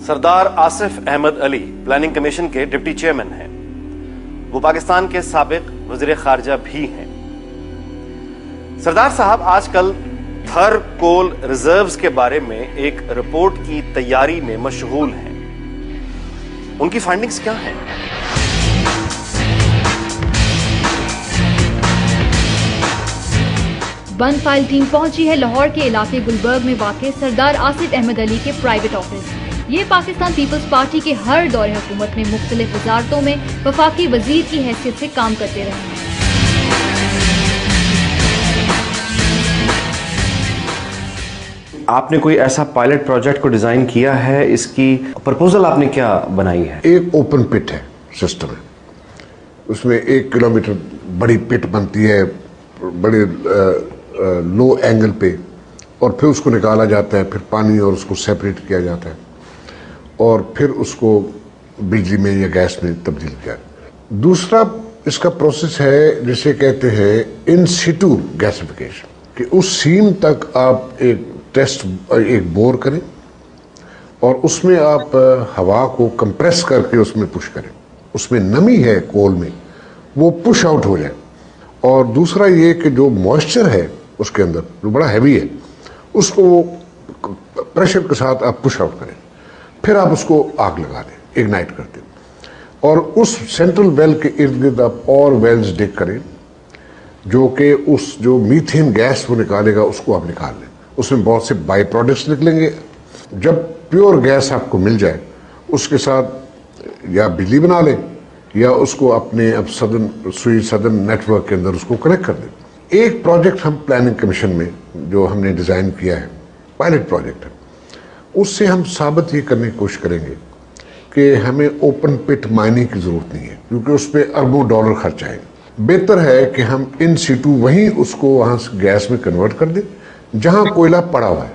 سردار آصف احمد علی planning commission کے deputy chairman ہیں. وہ پاکستان کے سابق وزیر خارجہ بھی ہیں. سردار صاحب آج کل تھر کول ریزروز کے بارے میں ایک رپورٹ کی تیاری میں مشغول ہیں. ان کی فائنڈنگز کیا ہیں؟ بند فائل ٹیم پہنچی ہے لاہور کے علاقے گلبرگ میں واقع سردار آصف احمد علی کے پرائیویٹ آفس. یہ پاکستان پیپلز پارٹی کے ہر دور حکومت میں مختلف وزارتوں میں وفاقی وزیر کی حیثیت سے کام کرتے رہے ہیں. آپ نے کوئی ایسا پائلٹ پروجیکٹ کو ڈیزائن کیا ہے؟ اس کی پرپوزل آپ نے کیا بنائی ہے؟ ایک اوپن پٹ ہے سسٹم ہے. اس میں 1 کلومیٹر بڑی پٹ بنتی ہے بڑے لو اینگل پہ، اور پھر اس کو نکالا جاتا ہے، پھر پانی اور اس کو سیپریٹ کیا جاتا ہے، اور پھر اس کو بجلی میں یا گیس میں تبدیل کیا. دوسرا اس کا پروسیس ہے جسے کہتے ہیں ان سیٹو گیسیفیکیشن، کہ اس سیم تک آپ ایک بور کریں اور اس میں آپ ہوا کو کمپریس کر کے اس میں پش کریں. اس میں نمی ہے کول میں، وہ پش آؤٹ ہو جائے. اور دوسرا یہ کہ جو موئسچر ہے اس کے اندر جو بڑا ہیوی ہے، اس کو پریشر کے ساتھ آپ پش آؤٹ کریں. پھر آپ اس کو آگ لگا دیں، اگنائٹ کر دیں، اور اس سینٹرل ویل کے ارد گرد آپ اور ویلز ڈگ کریں جو کہ اس جو میتھین گیس وہ نکالے گا اس کو آپ نکال لیں. اس میں بہت سے بائی پروڈکٹس نکلیں گے. جب پیور گیس آپ کو مل جائے اس کے ساتھ یا بجلی بنا لیں یا اس کو اپنے اب سدن نیٹ ورک کے اندر اس کو کنیکٹ کر دیں. ایک پروجیکٹ ہم پلاننگ کمیشن میں جو ہم نے ڈیزائن کیا ہے پائلٹ پروجیکٹ ہے، اس سے ہم ثابت یہ کرنے کی کوشش کریں گے کہ ہمیں اوپن پٹ مائننگ کی ضرورت نہیں ہے، کیونکہ اس پہ اربوں ڈالر خرچ آئیں گے. بہتر ہے کہ ہم ان سیٹو وہیں اس کو وہاں سے گیس میں کنورٹ کر دیں جہاں کوئلہ پڑا ہوا ہے،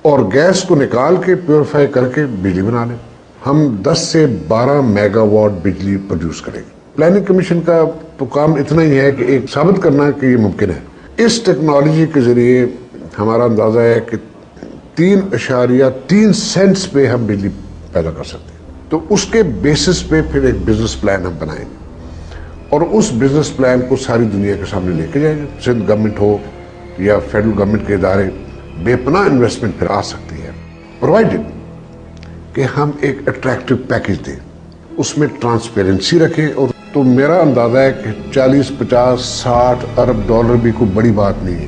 اور گیس کو نکال کے پیوریفائی کر کے بجلی بنا لیں. ہم 10 سے 12 میگا واٹ بجلی پروڈیوس کریں گے. پلاننگ کمیشن کا تو کام اتنا ہی ہے کہ ایک ثابت کرنا کہ یہ ممکن ہے. اس ٹیکنالوجی کے ذریعے ہمارا اندازہ ہے کہ 3.3 سینٹس پہ ہم بجلی پیدا کر سکتے ہیں. تو اس کے بیسس پہ پھر ایک بزنس پلان ہم بنائیں گے اور اس بزنس پلان کو ساری دنیا کے سامنے لے کے جائیں گے. سندھ گورنمنٹ ہو یا فیڈرل گورنمنٹ کے ادارے، بے پناہ انویسٹمنٹ پھر آ سکتی ہے، پرووائڈڈ کہ ہم ایک اٹریکٹیو پیکج دیں، اس میں ٹرانسپیرنسی رکھیں. اور تو میرا اندازہ ہے کہ 40, 50, 60 ارب ڈالر بھی کوئی بڑی بات نہیں ہے.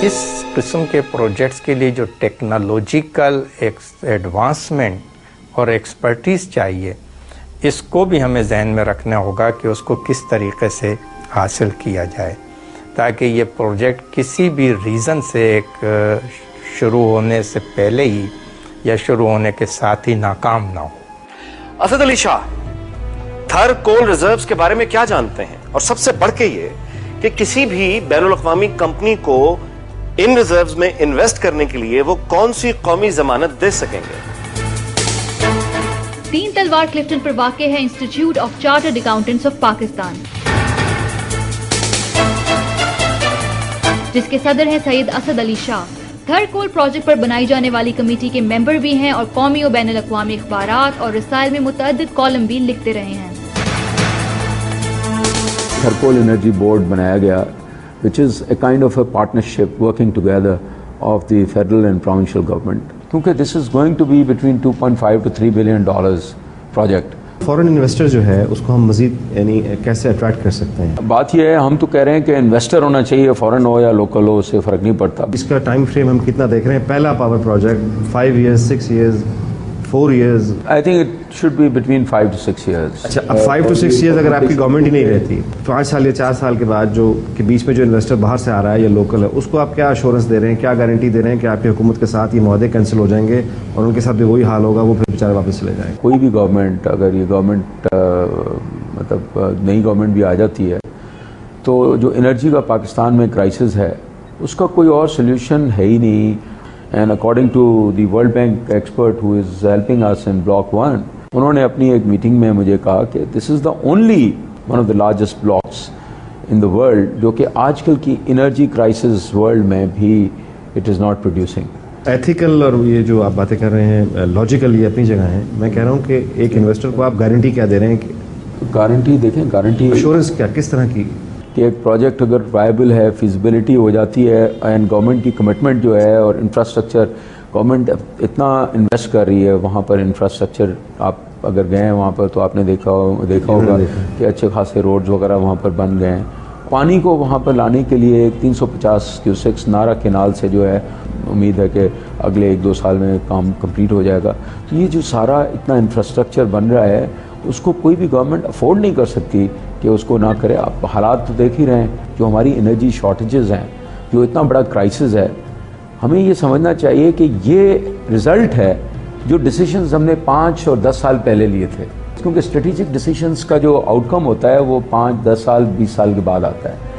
اس قسم کے پروجیکٹس کے لیے جو ٹیکنالوجیکل ایڈوانسمنٹ اور ایکسپرٹیز چاہیے، اس کو بھی ہمیں ذہن میں رکھنا ہوگا کہ اس کو کس طریقے سے حاصل کیا جائے تاکہ یہ پروجیکٹ کسی بھی ریزن سے ایک شروع ہونے سے پہلے ہی یا شروع ہونے کے ساتھ ہی ناکام نہ ہو. اسد علی شاہ، تھر کول ریزروز کے بارے میں کیا جانتے ہیں؟ اور سب سے بڑھ کے یہ کہ کسی بھی بین الاقوامی کمپنی کو ان ریزروز میں انویسٹ کرنے کے لیے وہ کون سی قومی ضمانت دے سکیں گے؟ 3 تلوار کلفٹن پر واقع ہے institute of chartered accountants of Pakistan, جس کے صدر ہیں سید اسد علی شاہ. تھر کول پروجیکٹ پر بنائی جانے والی کمیٹی کے ممبر بھی ہیں اور قومی و بین الاقوامی اخبارات اور رسائل میں متعدد کالم بھی لکھتے رہے ہیں. تھر کول انرجی بورڈ بنایا گیا which is a kind of a partnership working together of the federal and provincial government. کیونکہ this is going to be between 2.5 to 3 billion dollars project. Foreign investor جو ہے اس کو ہم مزید یعنی کیسے اٹریکٹ کر سکتے ہیں؟ بات یہ ہے ہم تو کہہ رہے ہیں کہ انویسٹر ہونا چاہیے، فورن ہو یا لوکل ہو، اس سے فرق نہیں پڑتا. اس کا ٹائم فریم ہم کتنا دیکھ رہے ہیں؟ پہلا power project 5 years, 6 years, 4 years. I think it should be between 5 to 6 years. اچھا، اب 5 to 6 years اگر آپ کی گورنمنٹ ہی نہیں رہتی، 5 سال یا 4 سال کے بعد جو کہ بیچ میں جو انویسٹر باہر سے آ رہا ہے یا لوکل ہے، اس کو آپ کیا ایشورنس دے رہے ہیں، کیا گارنٹی دے رہے ہیں کہ آپ کی حکومت کے ساتھ یہ معاہدے کینسل ہو جائیں گے اور ان کے ساتھ بھی وہی حال ہوگا، وہ پھر بیچارے واپس چلے جائیں گے؟ کوئی بھی گورنمنٹ، اگر یہ گورنمنٹ مطلب نئی گورنمنٹ بھی آ جاتی ہے تو جو انرجی کا پاکستان میں کرائسس ہے اس کا کوئی اور سلیوشن ہے ہی نہیں. And according to the World Bank expert who is helping us in Block 1, انہوں نے اپنی ایک میٹنگ میں مجھے کہا کہ this is the only one of the largest blocks in the world جو کہ آج کل کی انرجی کرائسس ورلڈ میں بھی it is not producing. Ethical اور یہ جو آپ باتیں کر رہے ہیں لاجیکل یہ اپنی جگہ ہیں. میں کہہ رہا ہوں کہ ایک انویسٹر کو آپ گارنٹی کیا دے رہے ہیں؟ گارنٹی دیکھیں، گارنٹی ایشورنس کیا کس طرح کی کہ ایک پروجیکٹ اگر وائبل ہے، فیزیبلٹی ہو جاتی ہے، اینڈ گورنمنٹ کی کمٹمنٹ جو ہے اور انفراسٹرکچر گورنمنٹ اتنا انویسٹ کر رہی ہے وہاں پر انفراسٹرکچر. آپ اگر گئے ہیں وہاں پر تو آپ نے دیکھا ہوگا کہ اچھے خاصے روڈز وغیرہ وہاں پر بن گئے ہیں. پانی کو وہاں پر لانے کے لیے 350 کیوسیکس نارا کینال سے جو ہے امید ہے کہ اگلے 1-2 سال میں کام کمپلیٹ ہو جائے گا. تو یہ جو سارا اتنا انفراسٹرکچر بن رہا ہے اس کو کوئی بھی گورنمنٹ افورڈ نہیں کر سکتی کہ اس کو نہ کرے. آپ حالات تو دیکھ ہی رہے ہیں، جو ہماری انرجی شارٹیجز ہیں، جو اتنا بڑا کرائسس ہے. ہمیں یہ سمجھنا چاہیے کہ یہ رزلٹ ہے جو ڈیسیشنز ہم نے 5 اور 10 سال پہلے لیے تھے، کیونکہ اسٹریٹجک ڈیسیشنز کا جو آؤٹ کم ہوتا ہے وہ 5, 10 سال 20 سال کے بعد آتا ہے.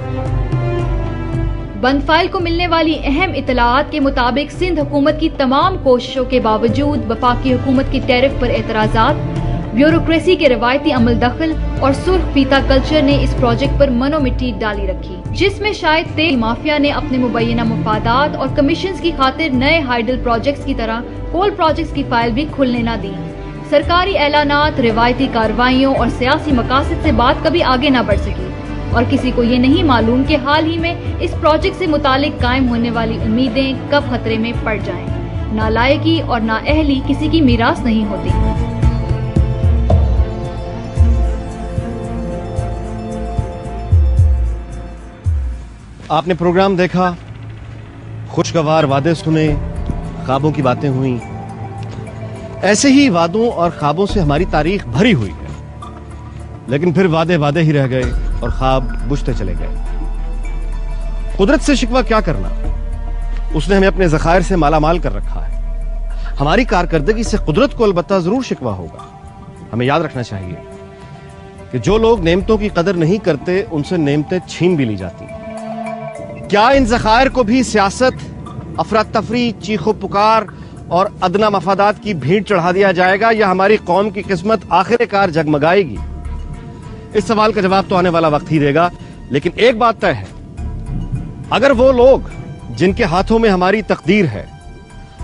بند فائل کو ملنے والی اہم اطلاعات کے مطابق سندھ حکومت کی تمام کوششوں کے باوجود وفاقی حکومت کی ٹیرف پر اعتراضات، بیوروکریسی کے روایتی عمل دخل اور سرخ پیتا کلچر نے اس پروجیکٹ پر منو مٹی ڈالی رکھی، جس میں شاید تیل مافیا نے اپنے مبینہ مفادات اور کمیشنز کی خاطر نئے ہائیڈل پروجیکٹس کی طرح کول پروجیکٹس کی فائل بھی کھلنے نہ دی. سرکاری اعلانات، روایتی کارروائیوں اور سیاسی مقاصد سے بات کبھی آگے نہ بڑھ سکی، اور کسی کو یہ نہیں معلوم کہ حال ہی میں اس پروجیکٹ سے متعلق قائم ہونے والی امیدیں کب خطرے میں پڑ جائیں. نالائقی اور نااہلی کسی کی میراث نہیں ہوتی. آپ نے پروگرام دیکھا، خوشگوار وعدے سنے، خوابوں کی باتیں ہوئیں. ایسے ہی وعدوں اور خوابوں سے ہماری تاریخ بھری ہوئی ہے، لیکن پھر وعدے ہی رہ گئے اور خواب بجھتے چلے گئے. قدرت سے شکوہ کیا کرنا، اس نے ہمیں اپنے ذخائر سے مالا مال کر رکھا ہے. ہماری کارکردگی سے قدرت کو البتہ ضرور شکوہ ہوگا. ہمیں یاد رکھنا چاہیے کہ جو لوگ نعمتوں کی قدر نہیں کرتے ان سے نعمتیں چھین بھی لی جاتی ہیں. کیا ان ذخائر کو بھی سیاست، افراتفری، چیخ و پکار اور ادنا مفادات کی بھیڑ چڑھا دیا جائے گا، یا ہماری قوم کی قسمت آخر کار جگمگائے گی؟ اس سوال کا جواب تو آنے والا وقت ہی دے گا. لیکن ایک بات طے ہے، اگر وہ لوگ جن کے ہاتھوں میں ہماری تقدیر ہے،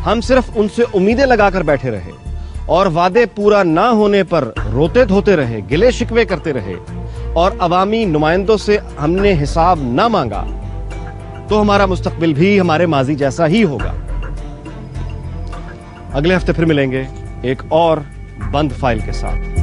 ہم صرف ان سے امیدیں لگا کر بیٹھے رہے اور وعدے پورا نہ ہونے پر روتے دھوتے رہے، گلے شکوے کرتے رہے اور عوامی نمائندوں سے ہم نے حساب نہ مانگا، تو ہمارا مستقبل بھی ہمارے ماضی جیسا ہی ہوگا. اگلے ہفتے پھر ملیں گے ایک اور بند فائل کے ساتھ.